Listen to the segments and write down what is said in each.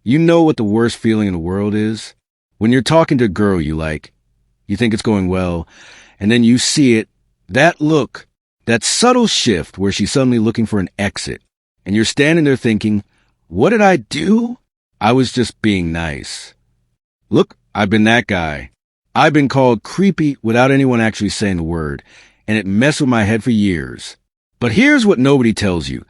You know what the worst feeling in the world is? When you're talking to a girl you like, you think it's going well, and then you see it, that look, that subtle shift where she's suddenly looking for an exit, and you're standing there thinking, what did I do? I was just being nice. Look, I've been that guy. I've been called creepy without anyone actually saying the word, and it messed with my head for years. But here's what nobody tells you.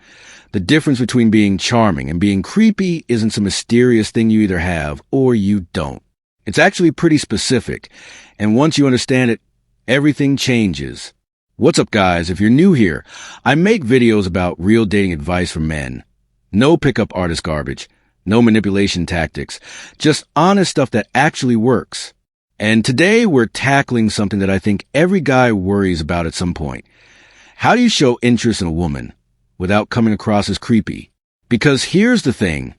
The difference between being charming and being creepy isn't some mysterious thing you either have or you don't. It's actually pretty specific, and once you understand it, everything changes. What's up, guys? If you're new here, I make videos about real dating advice for men. No pickup artist garbage, no manipulation tactics, just honest stuff that actually works. And today we're tackling something that I think every guy worries about at some point. How do you show interest in a woman without coming across as creepy? Because here's the thing.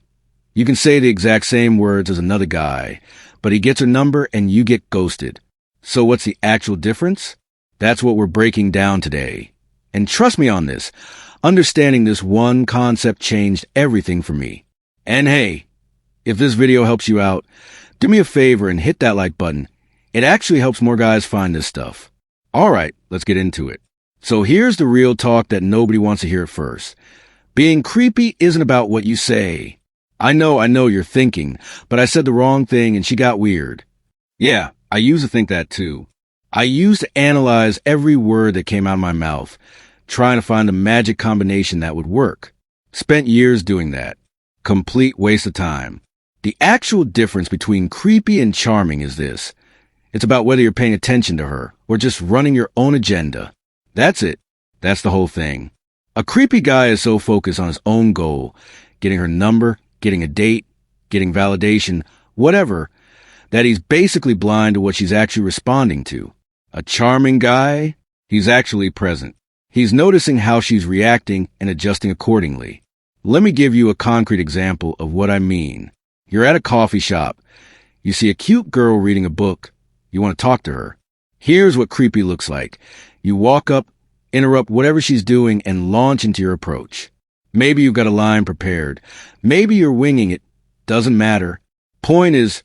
You can say the exact same words as another guy, but he gets her number and you get ghosted. So what's the actual difference? That's what we're breaking down today. And trust me on this, understanding this one concept changed everything for me. And hey, if this video helps you out, do me a favor and hit that like button. It actually helps more guys find this stuff. All right, let's get into it. So here's the real talk that nobody wants to hear at first. Being creepy isn't about what you say. I know you're thinking, but I said the wrong thing and she got weird. Yeah, I used to think that too. I used to analyze every word that came out of my mouth, trying to find a magic combination that would work. Spent years doing that. Complete waste of time. The actual difference between creepy and charming is this. It's about whether you're paying attention to her or just running your own agenda. That's it. That's the whole thing. A creepy guy is so focused on his own goal, getting her number, getting a date, getting validation, whatever, that he's basically blind to what she's actually responding to. A charming guy, he's actually present. He's noticing how she's reacting and adjusting accordingly. Let me give you a concrete example of what I mean. You're at a coffee shop. You see a cute girl reading a book. You want to talk to her. Here's what creepy looks like. You walk up, interrupt whatever she's doing, and launch into your approach. Maybe you've got a line prepared. Maybe you're winging it. Doesn't matter. Point is,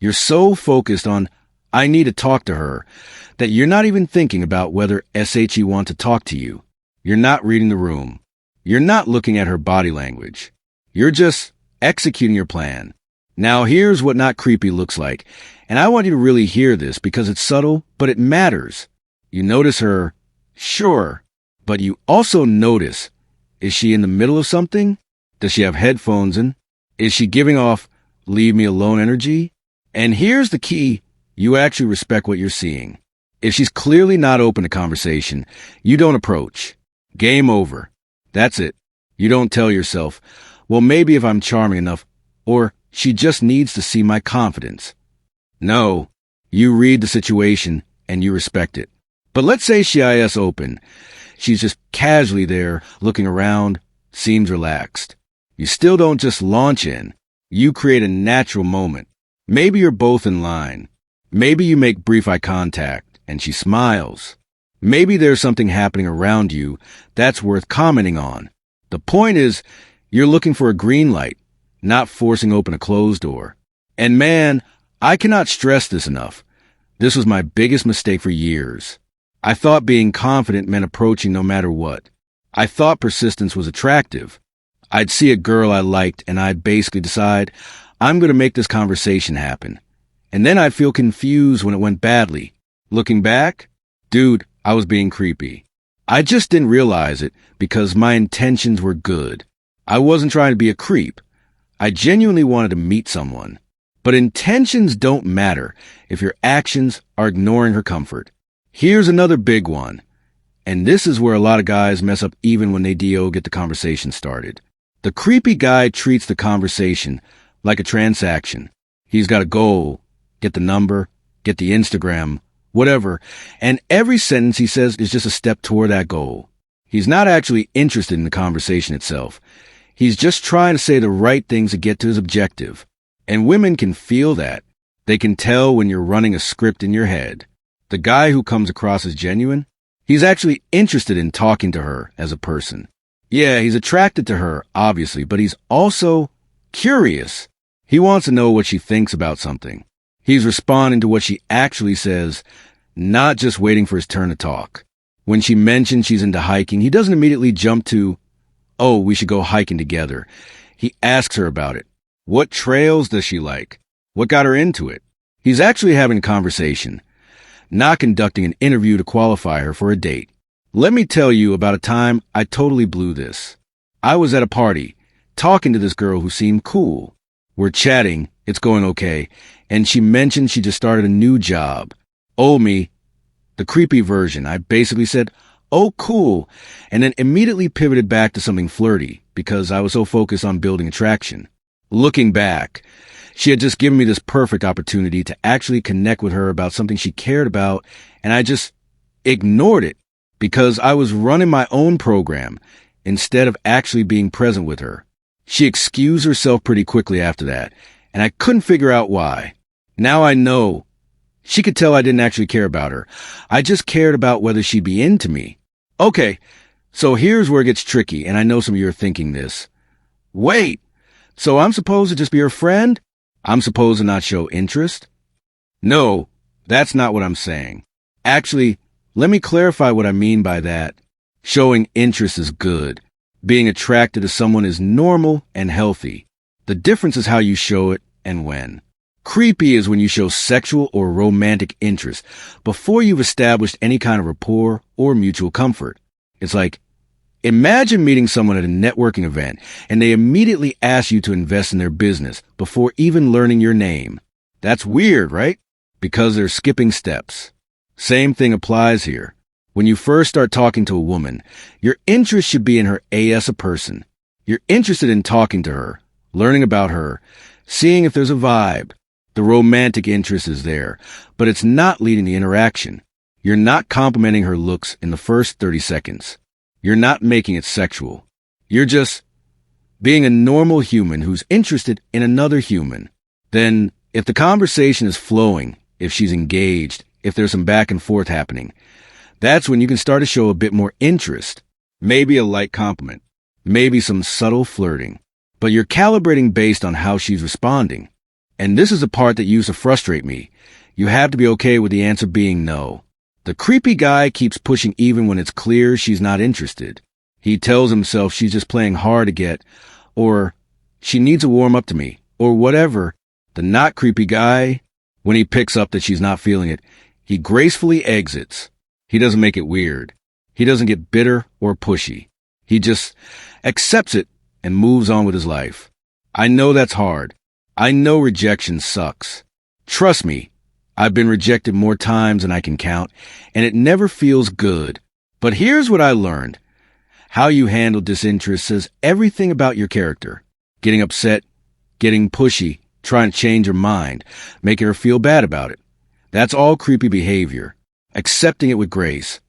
you're so focused on, I need to talk to her, that you're not even thinking about whether SHE want to talk to you. You're not reading the room. You're not looking at her body language. You're just executing your plan. Now here's what not creepy looks like. And I want you to really hear this because it's subtle, but it matters. You notice her, sure, but you also notice, is she in the middle of something? Does she have headphones in? Is she giving off leave me alone energy? And here's the key, you actually respect what you're seeing. If she's clearly not open to conversation, you don't approach. Game over. That's it. You don't tell yourself, well, maybe if I'm charming enough, or she just needs to see my confidence. No, you read the situation and you respect it. But let's say she is open. She's just casually there, looking around, seems relaxed. You still don't just launch in. You create a natural moment. Maybe you're both in line. Maybe you make brief eye contact and she smiles. Maybe there's something happening around you that's worth commenting on. The point is, you're looking for a green light, not forcing open a closed door. And man, I cannot stress this enough. This was my biggest mistake for years. I thought being confident meant approaching no matter what. I thought persistence was attractive. I'd see a girl I liked and I'd basically decide, I'm going to make this conversation happen. And then I'd feel confused when it went badly. Looking back, dude, I was being creepy. I just didn't realize it because my intentions were good. I wasn't trying to be a creep. I genuinely wanted to meet someone. But intentions don't matter if your actions are ignoring her comfort. Here's another big one. And this is where a lot of guys mess up even when they get the conversation started. The creepy guy treats the conversation like a transaction. He's got a goal, get the number, get the Instagram, whatever, and every sentence he says is just a step toward that goal. He's not actually interested in the conversation itself. He's just trying to say the right things to get to his objective. And women can feel that. They can tell when you're running a script in your head. The guy who comes across as genuine, he's actually interested in talking to her as a person. Yeah, he's attracted to her, obviously, but he's also curious. He wants to know what she thinks about something. He's responding to what she actually says, not just waiting for his turn to talk. When she mentions she's into hiking, he doesn't immediately jump to, "Oh, we should go hiking together." He asks her about it. What trails does she like? What got her into it? He's actually having a conversation, not conducting an interview to qualify her for a date. Let me tell you about a time I totally blew this. I was at a party, talking to this girl who seemed cool. We're chatting, it's going okay, and she mentioned she just started a new job. Oh, me, the creepy version. I basically said, "Oh, cool," and then immediately pivoted back to something flirty because I was so focused on building attraction. Looking back, she had just given me this perfect opportunity to actually connect with her about something she cared about, and I just ignored it because I was running my own program instead of actually being present with her. She excused herself pretty quickly after that, and I couldn't figure out why. Now I know. She could tell I didn't actually care about her. I just cared about whether she'd be into me. Okay, so here's where it gets tricky, and I know some of you are thinking this. Wait, so I'm supposed to just be her friend? I'm supposed to not show interest? No, that's not what I'm saying. Actually, let me clarify what I mean by that. Showing interest is good. Being attracted to someone is normal and healthy. The difference is how you show it and when. Creepy is when you show sexual or romantic interest before you've established any kind of rapport or mutual comfort. It's like, imagine meeting someone at a networking event and they immediately ask you to invest in their business before even learning your name. That's weird, right? Because they're skipping steps. Same thing applies here. When you first start talking to a woman, your interest should be in her as a person. You're interested in talking to her, learning about her, seeing if there's a vibe. The romantic interest is there, but it's not leading the interaction. You're not complimenting her looks in the first 30 seconds. You're not making it sexual. You're just being a normal human who's interested in another human. Then, if the conversation is flowing, if she's engaged, if there's some back and forth happening, that's when you can start to show a bit more interest. Maybe a light compliment, maybe some subtle flirting, but you're calibrating based on how she's responding. And this is the part that used to frustrate me. You have to be okay with the answer being no. The creepy guy keeps pushing even when it's clear she's not interested. He tells himself she's just playing hard to get, or she needs to warm up to me, or whatever. The not creepy guy, when he picks up that she's not feeling it, he gracefully exits. He doesn't make it weird. He doesn't get bitter or pushy. He just accepts it and moves on with his life. I know that's hard. I know rejection sucks. Trust me, I've been rejected more times than I can count, and it never feels good. But here's what I learned. How you handle disinterest says everything about your character. Getting upset, getting pushy, trying to change her mind, making her feel bad about it. That's all creepy behavior. Accepting it with grace.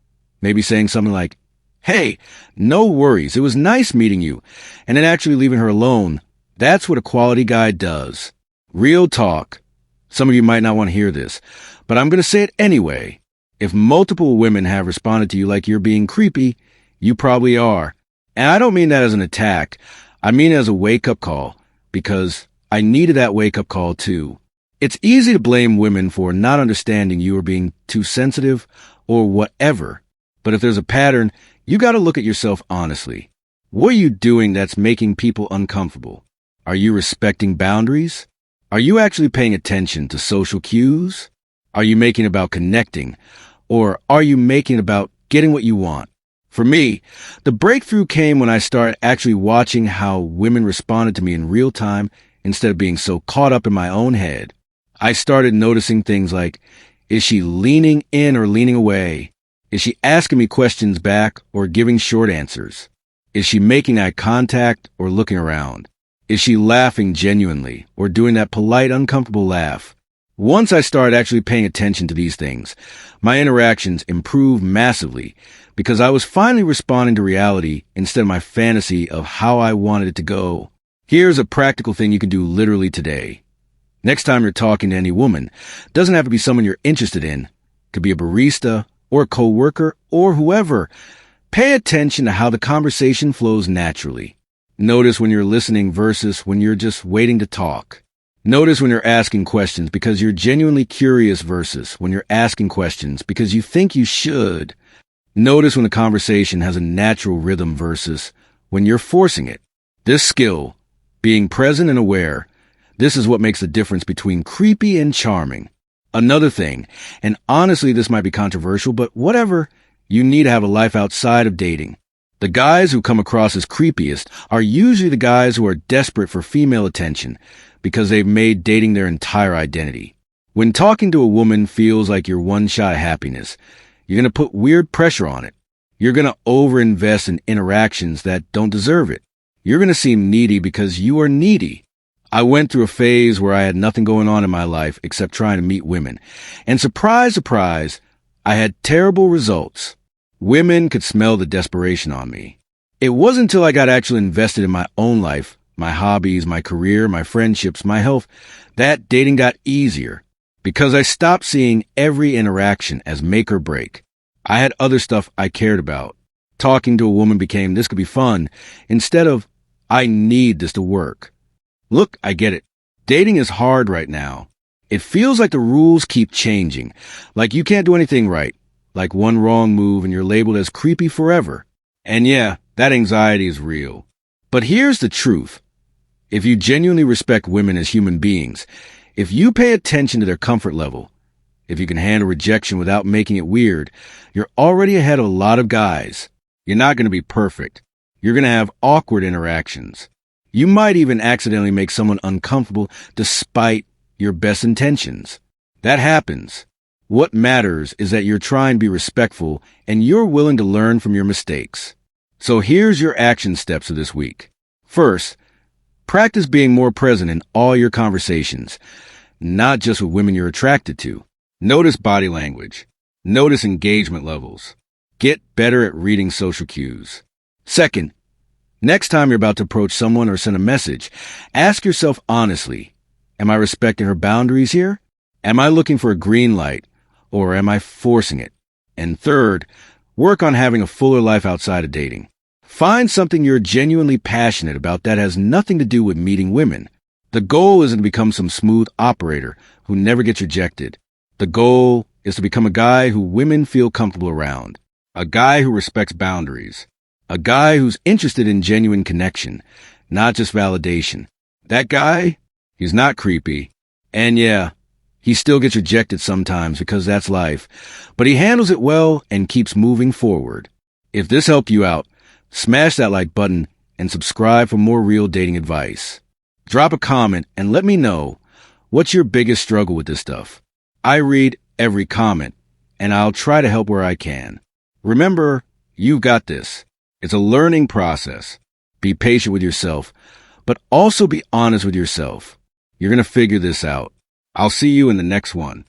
Maybe saying something like, "Hey, no worries, it was nice meeting you," and then actually leaving her alone. That's what a quality guy does. Real talk. Some of you might not want to hear this, but I'm going to say it anyway. If multiple women have responded to you like you're being creepy, you probably are. And I don't mean that as an attack. I mean it as a wake-up call, because I needed that wake-up call too. It's easy to blame women for not understanding you or being too sensitive or whatever. But if there's a pattern, you got to look at yourself honestly. What are you doing that's making people uncomfortable? Are you respecting boundaries? Are you actually paying attention to social cues? Are you making it about connecting? Or are you making it about getting what you want? For me, the breakthrough came when I started actually watching how women responded to me in real time instead of being so caught up in my own head. I started noticing things like, is she leaning in or leaning away? Is she asking me questions back or giving short answers? Is she making eye contact or looking around? Is she laughing genuinely or doing that polite, uncomfortable laugh? Once I started actually paying attention to these things, my interactions improved massively because I was finally responding to reality instead of my fantasy of how I wanted it to go. Here's a practical thing you can do literally today. Next time you're talking to any woman, doesn't have to be someone you're interested in. Could be a barista or a coworker or whoever. Pay attention to how the conversation flows naturally. Notice when you're listening versus when you're just waiting to talk. Notice when you're asking questions because you're genuinely curious versus when you're asking questions because you think you should. Notice when the conversation has a natural rhythm versus when you're forcing it. This skill, being present and aware, this is what makes the difference between creepy and charming. Another thing, and honestly this might be controversial, but whatever, you need to have a life outside of dating. The guys who come across as creepiest are usually the guys who are desperate for female attention because they've made dating their entire identity. When talking to a woman feels like your one shot of happiness, you're going to put weird pressure on it. You're going to overinvest in interactions that don't deserve it. You're going to seem needy because you are needy. I went through a phase where I had nothing going on in my life except trying to meet women. And surprise, surprise, I had terrible results. Women could smell the desperation on me. It wasn't until I got actually invested in my own life, my hobbies, my career, my friendships, my health, that dating got easier. Because I stopped seeing every interaction as make or break. I had other stuff I cared about. Talking to a woman became, this could be fun, instead of, I need this to work. Look, I get it. Dating is hard right now. It feels like the rules keep changing, like you can't do anything right, like one wrong move and you're labeled as creepy forever. And yeah, that anxiety is real. But here's the truth. If you genuinely respect women as human beings, if you pay attention to their comfort level, if you can handle rejection without making it weird, you're already ahead of a lot of guys. You're not going to be perfect. You're going to have awkward interactions. You might even accidentally make someone uncomfortable despite your best intentions. That happens. What matters is that you're trying to be respectful and you're willing to learn from your mistakes. So here's your action steps of this week. First, practice being more present in all your conversations, not just with women you're attracted to. Notice body language. Notice engagement levels. Get better at reading social cues. Second, next time you're about to approach someone or send a message, ask yourself honestly, am I respecting her boundaries here? Am I looking for a green light, or am I forcing it? And third, work on having a fuller life outside of dating. Find something you're genuinely passionate about that has nothing to do with meeting women. The goal isn't to become some smooth operator who never gets rejected. The goal is to become a guy who women feel comfortable around. A guy who respects boundaries. A guy who's interested in genuine connection, not just validation. That guy, he's not creepy. And yeah, he still gets rejected sometimes because that's life. But he handles it well and keeps moving forward. If this helped you out, smash that like button and subscribe for more real dating advice. Drop a comment and let me know what's your biggest struggle with this stuff. I read every comment and I'll try to help where I can. Remember, you've got this. It's a learning process. Be patient with yourself, but also be honest with yourself. You're going to figure this out. I'll see you in the next one.